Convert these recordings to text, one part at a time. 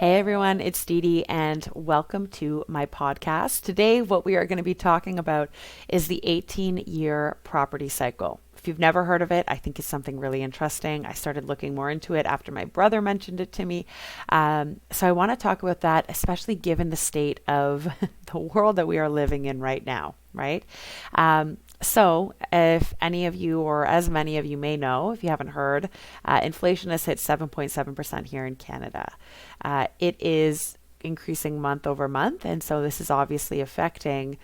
Hey everyone, it's Dee Dee, and welcome to my podcast. Today, what we are going to be talking about is the 18-year property cycle. If you've never heard of it, I think it's something really interesting. I started looking more into it after my brother mentioned it to me. So I want to talk about that, especially given the state of the world that we are living in right now, right? So, if any of you, or as many of you may know, if you haven't heard, inflation has hit 7.7% here in Canada. It is increasing month over month, and so this is obviously affecting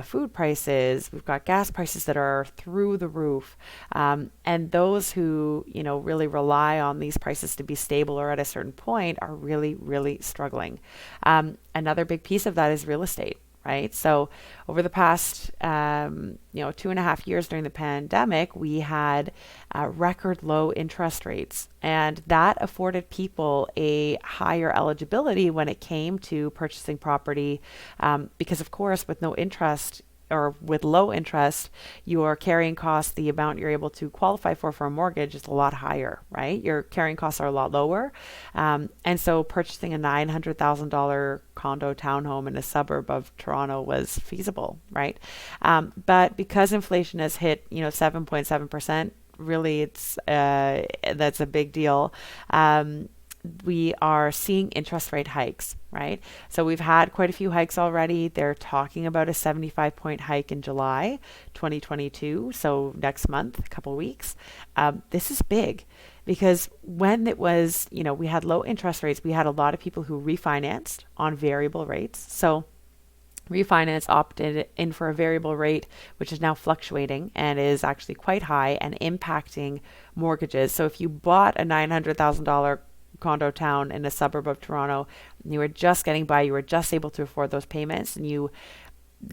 food prices. We've got gas prices that are through the roof, and those who really rely on these prices to be stable or at a certain point are really, really struggling. Another big piece of that is real estate. Right. So over the past, 2.5 years during the pandemic, we had record low interest rates, and that afforded people a higher eligibility when it came to purchasing property, because, of course, with no interest or with low interest, your carrying costs, the amount you're able to qualify for a mortgage is a lot higher, right? Your carrying costs are a lot lower. And so purchasing a $900,000 condo townhome in a suburb of Toronto was feasible, right? But because inflation has hit, 7.7%, really that's a big deal. We are seeing interest rate hikes, right? So we've had quite a few hikes already. They're talking about a 75-point hike in July 2022, so next month, a couple weeks. This is big because when it was, we had low interest rates, we had a lot of people who refinanced on variable rates. So refinance opted in for a variable rate, which is now fluctuating and is actually quite high and impacting mortgages. So if you bought a $900,000 condo town in a suburb of Toronto, and you were just getting by, you were just able to afford those payments, and you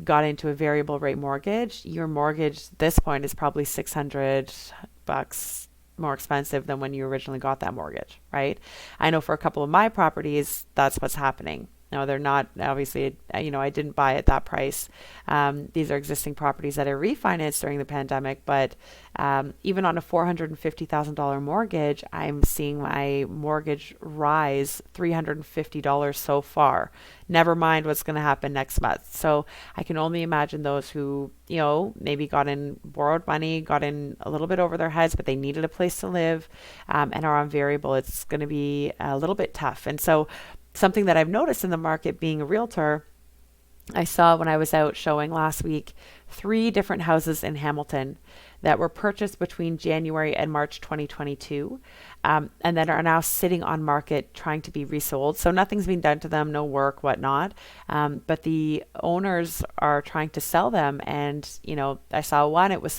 got into a variable rate mortgage, your mortgage at this point is probably $600 more expensive than when you originally got that mortgage, right? I know for a couple of my properties, that's what's happening. No, they're not, obviously, I didn't buy at that price. These are existing properties that I refinanced during the pandemic, but even on a $450,000 mortgage, I'm seeing my mortgage rise $350 so far. Never mind what's going to happen next month. So I can only imagine those who, maybe got in borrowed money, got in a little bit over their heads, but they needed a place to live, and are on variable. It's going to be a little bit tough. And so something that I've noticed in the market, being a realtor, I saw when I was out showing last week 3 different houses in Hamilton that were purchased between January and March 2022, and that are now sitting on market trying to be resold. So nothing's been done to them, no work, whatnot. But the owners are trying to sell them, and I saw one. It was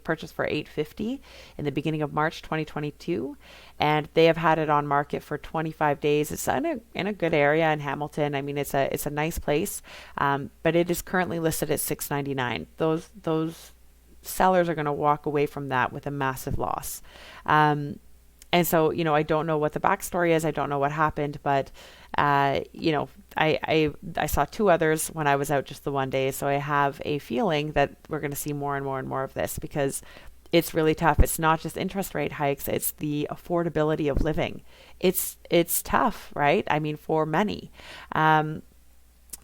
purchased for $850 in the beginning of March 2022, and they have had it on market for 25 days. It's in a good area in Hamilton. I mean, it's a nice place, but it is currently listed at $699. Those sellers are going to walk away from that with a massive loss. And so, I don't know what the backstory is. I don't know what happened, but, I saw 2 others when I was out just the one day. So I have a feeling that we're going to see more and more and more of this, because it's really tough. It's not just interest rate hikes. It's the affordability of living. It's tough, right? I mean, for many.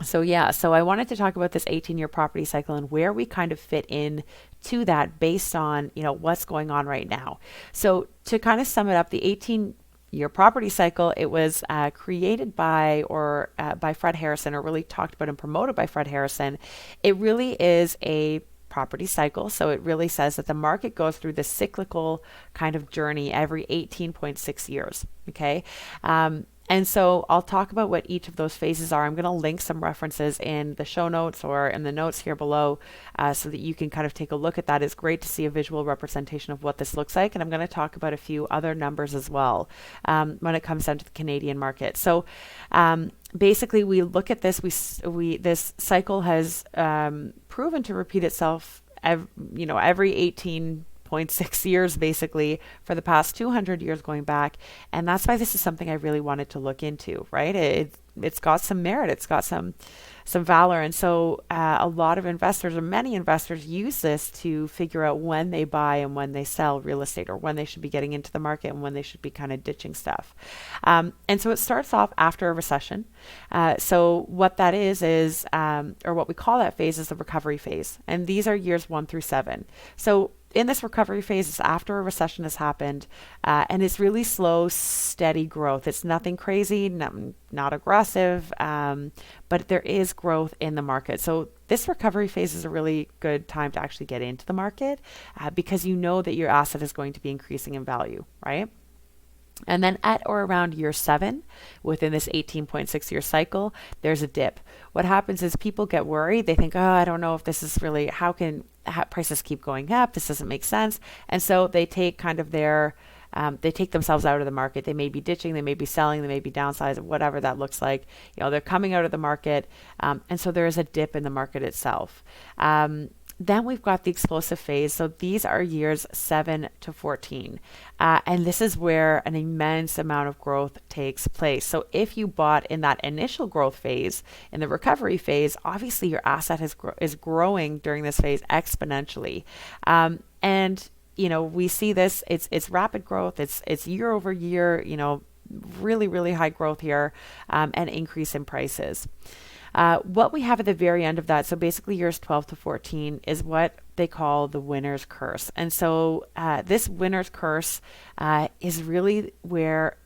So I wanted to talk about this 18-year property cycle and where we kind of fit in to that based on, what's going on right now. So to kind of sum it up, the 18-year property cycle, it was created by Fred Harrison, or really talked about and promoted by Fred Harrison. It really is a property cycle. So it really says that the market goes through this cyclical kind of journey every 18.6 years. Okay. And so I'll talk about what each of those phases are. I'm going to link some references in the show notes or in the notes here below, so that you can kind of take a look at that. It's great to see a visual representation of what this looks like. And I'm going to talk about a few other numbers as well, when it comes down to the Canadian market. So basically, we look at this. This cycle has proven to repeat itself every 18.6 18.6 years basically for the past 200 years going back. And that's why this is something I really wanted to look into, right? It's got some merit, it's got some valor. And so a lot of investors, or many investors, use this to figure out when they buy and when they sell real estate, or when they should be getting into the market and when they should be kind of ditching stuff. And so it starts off after a recession. So what that is, or what we call that phase, is the recovery phase. And these are years 1 through 7. So in this recovery phase, it's after a recession has happened, and it's really slow, steady growth. It's nothing crazy, not aggressive, but there is growth in the market. So this recovery phase is a really good time to actually get into the market, because you know that your asset is going to be increasing in value, right? And then at or around year 7, within this 18.6 year cycle, there's a dip. What happens is people get worried. They think, oh, I don't know if this is really, how can prices keep going up? This doesn't make sense. And so they take kind of they take themselves out of the market. They may be ditching, they may be selling, they may be downsizing, whatever that looks like. They're coming out of the market. And so there is a dip in the market itself. Then we've got the explosive phase. So these are years 7 to 14. And this is where an immense amount of growth takes place. So if you bought in that initial growth phase, in the recovery phase, obviously your asset is growing during this phase exponentially. And we see this, it's rapid growth, it's year over year, really, really high growth here, and increase in prices. What we have at the very end of that, so basically years 12 to 14, is what they call the winner's curse. And so this winner's curse is really where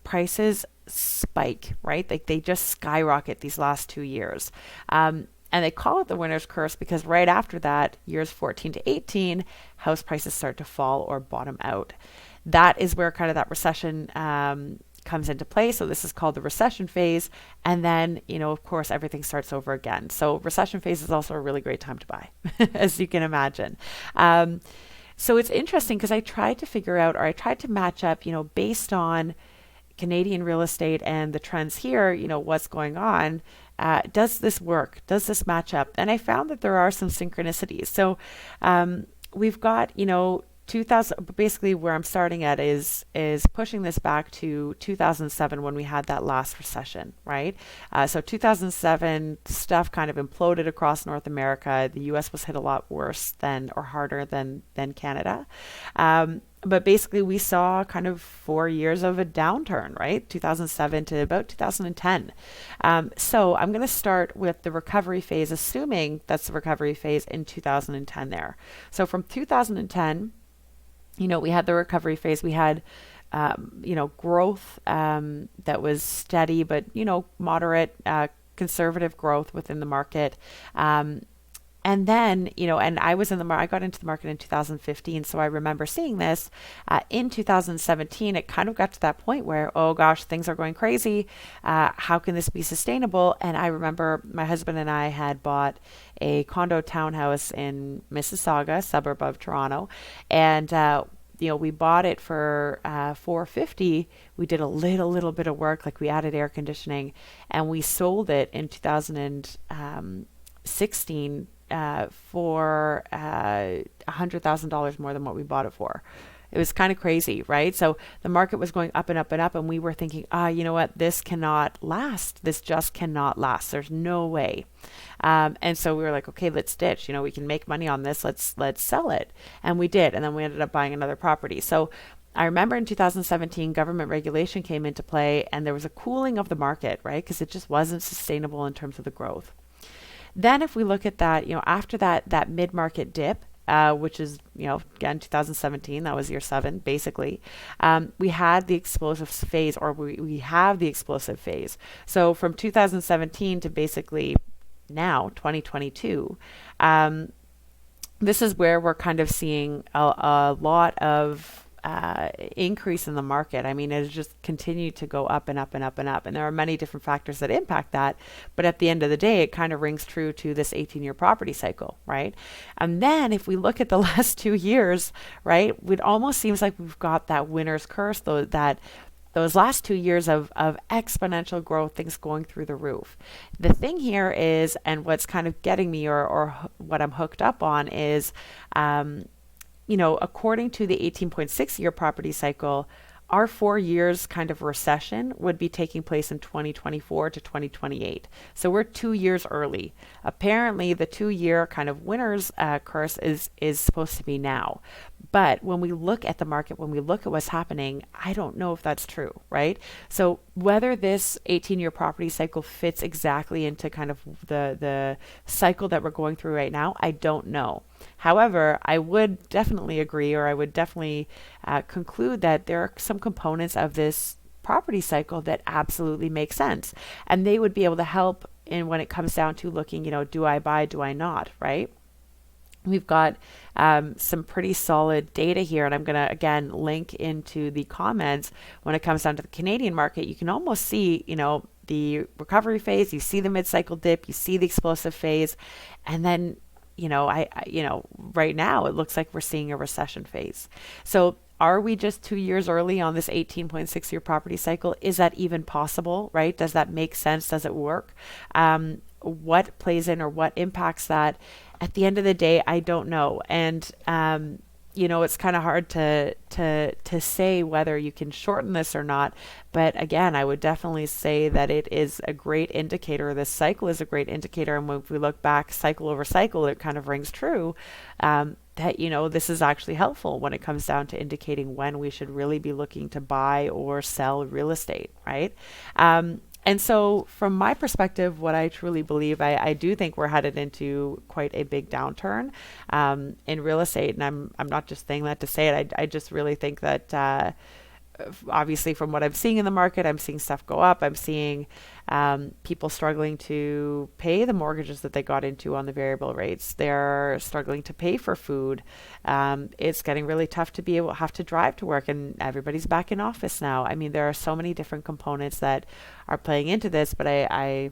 prices spike, right? Like they just skyrocket these last 2 years. And they call it the winner's curse because right after that, years 14 to 18, house prices start to fall or bottom out. That is where kind of that recession comes into play. So this is called the recession phase. And then, of course, everything starts over again. So recession phase is also a really great time to buy, as you can imagine. So it's interesting because I tried to figure out, or I tried to match up, based on Canadian real estate and the trends here, what's going on. Does this work? Does this match up? And I found that there are some synchronicities. So we've got, 2000, basically where I'm starting at is pushing this back to 2007 when we had that last recession, right? So 2007 stuff kind of imploded across North America. The US was hit a lot worse or harder than Canada. But basically we saw kind of 4 years of a downturn, right? 2007 to about 2010. So I'm going to start with the recovery phase, assuming that's the recovery phase in 2010 there. So from 2010, we had the recovery phase. We had, growth that was steady, but, moderate, conservative growth within the market. And then, and I got into the market in 2015. So I remember seeing this in 2017. It kind of got to that point where, oh gosh, things are going crazy. How can this be sustainable? And I remember my husband and I had bought a condo townhouse in Mississauga, a suburb of Toronto. And, we bought it for $450. We did a little bit of work, like we added air conditioning, and we sold it in 2016 for $100,000 more than what we bought it for. It was kind of crazy, right? So the market was going up and up and up, and we were thinking, you know what? This cannot last. This just cannot last. There's no way. And so we were like, okay, let's ditch. We can make money on this. Let's sell it. And we did. And then we ended up buying another property. So I remember in 2017, government regulation came into play, and there was a cooling of the market, right? Because it just wasn't sustainable in terms of the growth. Then if we look at that, after that mid-market dip, which is, again, 2017, that was year 7, basically, we had the explosive phase, or we have the explosive phase. So from 2017 to basically now, 2022, this is where we're kind of seeing a lot of increase in the market. I mean, it has just continued to go up and up and up and up. And there are many different factors that impact that. But at the end of the day, it kind of rings true to this 18-year property cycle, right? And then if we look at the last 2 years, right, it almost seems like we've got that winner's curse, though, that those last 2 years of exponential growth, things going through the roof. The thing here is, and what's kind of getting me or what I'm hooked up on is, according to the 18.6 year property cycle, our 4 years kind of recession would be taking place in 2024 to 2028. So we're 2 years early. Apparently, the 2 year kind of winner's curse is supposed to be now. But when we look at the market, when we look at what's happening, I don't know if that's true, right? So whether this 18-year property cycle fits exactly into kind of the cycle that we're going through right now, I don't know. However, I would definitely agree, or I would definitely conclude that there are some components of this property cycle that absolutely make sense, and they would be able to help in when it comes down to looking, do I buy, do I not, right? We've got some pretty solid data here, and I'm going to again link into the comments. When it comes down to the Canadian market, you can almost see, the recovery phase, you see the mid-cycle dip, you see the explosive phase, and then right now it looks like we're seeing a recession phase. So are we just 2 years early on this 18.6 year property cycle? Is that even possible, right? Does that make sense? Does it work? What plays in or what impacts that? At the end of the day, I don't know. And, it's kind of hard to say whether you can shorten this or not. But again, I would definitely say that it is a great indicator. This cycle is a great indicator. And when we look back cycle over cycle, it kind of rings true that, this is actually helpful when it comes down to indicating when we should really be looking to buy or sell real estate, right? And so from my perspective, what I truly believe, I do think we're headed into quite a big downturn in real estate. And I'm not just saying that to say it. I just really think that obviously from what I'm seeing in the market, I'm seeing stuff go up. I'm seeing people struggling to pay the mortgages that they got into on the variable rates. They're struggling to pay for food. It's getting really tough to have to drive to work, and everybody's back in office now. I mean, there are so many different components that are playing into this, but I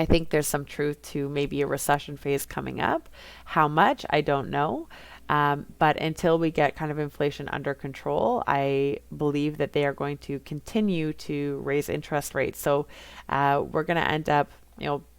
think there's some truth to maybe a recession phase coming up. How much, I don't know. But until we get kind of inflation under control, I believe that they are going to continue to raise interest rates. So we're going to end up,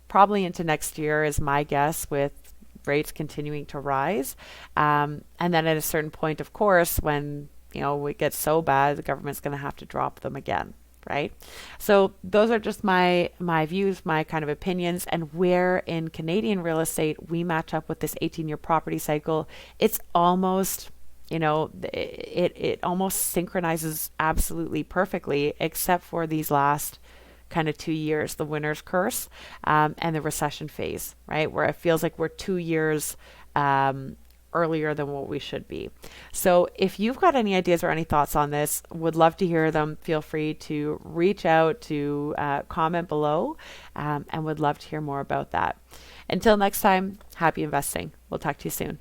probably into next year is my guess, with rates continuing to rise. And then at a certain point, of course, when, it gets so bad, the government's going to have to drop them again. Right? So those are just my views, my kind of opinions, and where in Canadian real estate we match up with this 18-year property cycle. It's almost, it almost synchronizes absolutely perfectly, except for these last kind of 2 years, the winner's curse and the recession phase, right? Where it feels like we're 2 years earlier than what we should be. So if you've got any ideas or any thoughts on this, would love to hear them. Feel free to reach out, to comment below, and would love to hear more about that. Until next time, happy investing. We'll talk to you soon.